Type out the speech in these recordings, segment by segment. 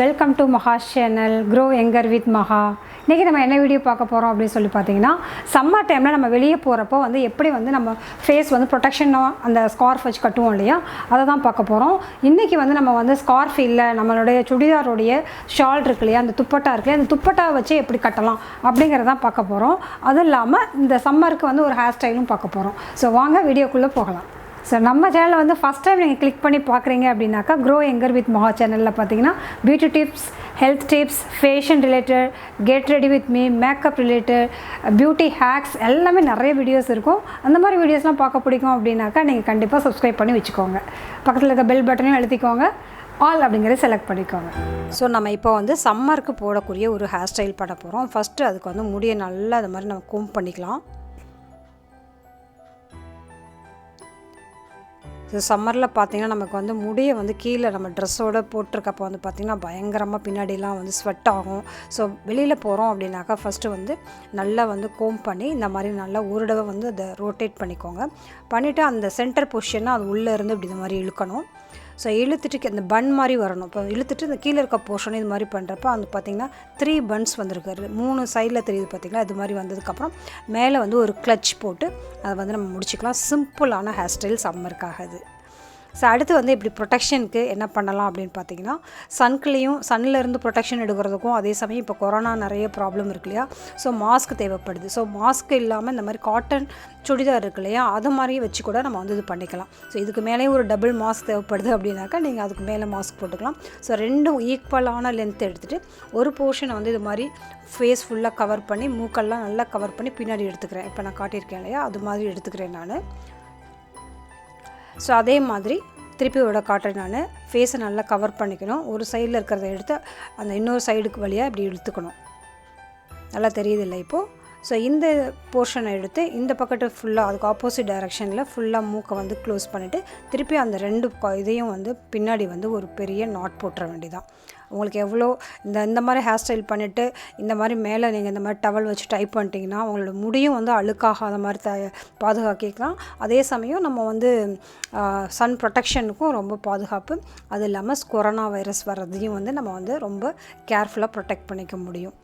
Welcome to Maha channel grow younger with Maha. இன்றைக்கி நம்ம என்ன வீடியோ பார்க்க போகிறோம் அப்படின்னு சொல்லி பார்த்தீங்கன்னா, சம்மர் டைமில் நம்ம வெளியே போகிறப்போ வந்து எப்படி வந்து நம்ம ஃபேஸ் வந்து ப்ரொடெக்ஷனாக அந்த ஸ்கார்ஃப் வச்சு கட்டுவோம் இல்லையா, அதை தான் பார்க்க போகிறோம். இன்றைக்கி வந்து நம்ம வந்து ஸ்கார்ஃப் இல்லை, நம்மளுடைய சுடிதாரோடைய ஷால் இருக்கு இல்லையா, அந்த துப்பட்டா இருக்கு இல்லையா, அந்த துப்பட்டாவை வச்சு எப்படி கட்டலாம் அப்படிங்கிறதான் பார்க்க போகிறோம். அதுவும் இல்லாமல் இந்த சம்மருக்கு வந்து ஒரு ஹேர் ஸ்டைலும் பார்க்க போகிறோம். ஸோ வாங்க வீடியோக்குள்ளே போகலாம். ஸோ நம்ம சேனலில் வந்து ஃபஸ்ட் டைம் நீங்கள் கிளிக் பண்ணி பார்க்குறீங்க அப்படின்னாக்கா, க்ரோ எங்கர் வித் மஹா சேனலில் பார்த்தீங்கன்னா beauty tips, health tips, fashion related, get ready with me, makeup related, beauty hacks எல்லாமே நிறைய வீடியோஸ் இருக்கும். அந்த மாதிரி வீடியோஸ்லாம் பார்க்க பிடிக்கும் அப்படின்னாக்கா நீங்கள் கண்டிப்பாக சப்ஸ்கிரைப் பண்ணி வச்சுக்கோங்க. பக்கத்தில் இருக்க பெல் பட்டனையும் அழுத்திக்கோங்க, ஆல் அப்படிங்கிறத செலக்ட் பண்ணிக்கோங்க. ஸோ நம்ம இப்போ வந்து சம்மருக்கு போடக்கூடிய ஒரு ஹேர் ஸ்டைல் பண்ண போகிறோம். ஃபஸ்ட்டு அதுக்கு வந்து முடியை நல்லா அது மாதிரி நம்ம கோம் பண்ணிக்கலாம். ஸோ சம்மரில் பார்த்திங்கன்னா நமக்கு வந்து முடியை வந்து கீழே நம்ம ட்ரெஸ்ஸோடு போட்டிருக்கப்போ வந்து பார்த்திங்கன்னா பயங்கரமாக பின்னாடிலாம் வந்து ஸ்வெட் ஆகும். ஸோ வெளியில் போகிறோம் அப்படின்னாக்கா ஃபஸ்ட்டு வந்து நல்லா வந்து கோம் பண்ணி இந்த மாதிரி நல்லா ஒரு தடவை வந்து அதை ரோட்டேட் பண்ணிக்கோங்க. பண்ணிவிட்டு அந்த சென்டர் பொசிஷனை அது உள்ளே இருந்து இப்படி இந்த மாதிரி இழுக்கணும். ஸோ இழுத்துட்டு அந்த பன் மாதிரி வரணும். இப்போ இழுத்துட்டு இந்த கீழே இருக்க போர்ஷன் இது மாதிரி பண்ணுறப்ப வந்து பார்த்திங்கன்னா 3 பன்ஸ் வந்துருக்கு, 3 சைடில் தெரியுது பார்த்திங்களா. இது மாதிரி வந்ததுக்கப்புறம் மேலே வந்து ஒரு கிளச் போட்டு அதை வந்து நம்ம முடிச்சுக்கலாம். சிம்பிளான ஹேர் ஸ்டைல் சம்மருக்காக இது. ஸோ அடுத்து வந்து இப்படி ப்ரொடெக்ஷனுக்கு என்ன பண்ணலாம் அப்படின்னு பார்த்தீங்கன்னா, சன்னிலேருந்து ப்ரொடெக்ஷன் எடுக்கிறதுக்கும் அதே சமயம் இப்போ கொரோனா நிறைய ப்ராப்ளம் இருக்கு இல்லையா, ஸோ மாஸ்க் தேவைப்படுது. ஸோ மாஸ்க் இல்லாமல் இந்த மாதிரி காட்டன் சுடிதார் இருக்கு இல்லையா, அது மாதிரி வச்சு கூட நம்ம வந்து இது பண்ணிக்கலாம். ஸோ இதுக்கு மேலே ஒரு டபுள் மாஸ்க் தேவைப்படுது அப்படின்னாக்கா நீங்கள் அதுக்கு மேலே மாஸ்க் போட்டுக்கலாம். ஸோ ரெண்டும் ஈக்குவலான லென்த் எடுத்துகிட்டு ஒரு போர்ஷனை வந்து இது மாதிரி ஃபேஸ் ஃபுல்லாக கவர் பண்ணி, மூக்கெல்லாம் நல்லா கவர் பண்ணி பின்னாடி எடுத்துக்கிறேன். இப்போ நான் காட்டியிருக்கேன் இல்லையா, அது மாதிரி எடுத்துக்கிறேன் நான். ஸோ அதே மாதிரி திருப்பி விட காட்டுறேன் நான். ஃபேஸை நல்லா கவர் பண்ணிக்கணும். ஒரு சைடில் இருக்கிறத எடுத்து அந்த இன்னொரு சைடுக்கு வழியாக இப்படி இழுத்துக்கணும். நல்லா தெரியுது இல்லை இப்போது. ஸோ இந்த போர்ஷனை எடுத்து இந்த பக்கத்து ஃபுல்லாக அதுக்கு ஆப்போசிட் டைரெக்ஷனில் ஃபுல்லாக மூக்கை வந்து க்ளோஸ் பண்ணிவிட்டு திருப்பி அந்த 2 இதையும் வந்து பின்னாடி வந்து ஒரு பெரிய நாட் போட்டுற வேண்டியதான். உங்களுக்கு எவ்வளோ இந்த மாதிரி ஹேர் ஸ்டைல் பண்ணிவிட்டு இந்த மாதிரி மேலே நீங்கள் இந்த மாதிரி டவல் வச்சு டைப் பண்ணிட்டீங்கன்னா உங்களோட முடியும் வந்து அழுக்காகாத மாதிரி பாதுகாக்கலாம். அதே சமயம் நம்ம வந்து சன் ப்ரொடெக்ஷனுக்கும் ரொம்ப பாதுகாப்பு. அது இல்லாமல் கொரோனா வைரஸ் வர்றதையும் வந்து நம்ம வந்து ரொம்ப கேர்ஃபுல்லாக ப்ரொடெக்ட் பண்ணிக்க முடியும்.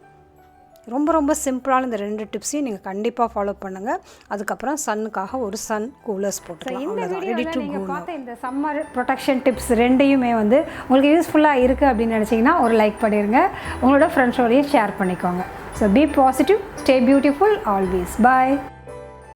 ரொம்ப சிம்பிளான இந்த 2 டிப்ஸையும் நீங்கள் கண்டிப்பாக ஃபாலோ பண்ணுங்கள். அதுக்கப்புறம் சன்னுக்காக ஒரு சன் கூலர்ஸ் போட்டுக்கலாம். இந்த வீடியோவில் நீங்கள் பார்த்த இந்த சம்மர் ப்ரொடெக்ஷன் டிப்ஸ் 2யுமே வந்து உங்களுக்கு யூஸ்ஃபுல்லாக இருக்குது அப்படின்னு நினச்சிங்கன்னா ஒரு லைக் பண்ணிடுங்க. உங்களோட ஃப்ரெண்ட்ஸோடையும் ஷேர் பண்ணிக்கோங்க. So be positive, stay beautiful always. Bye.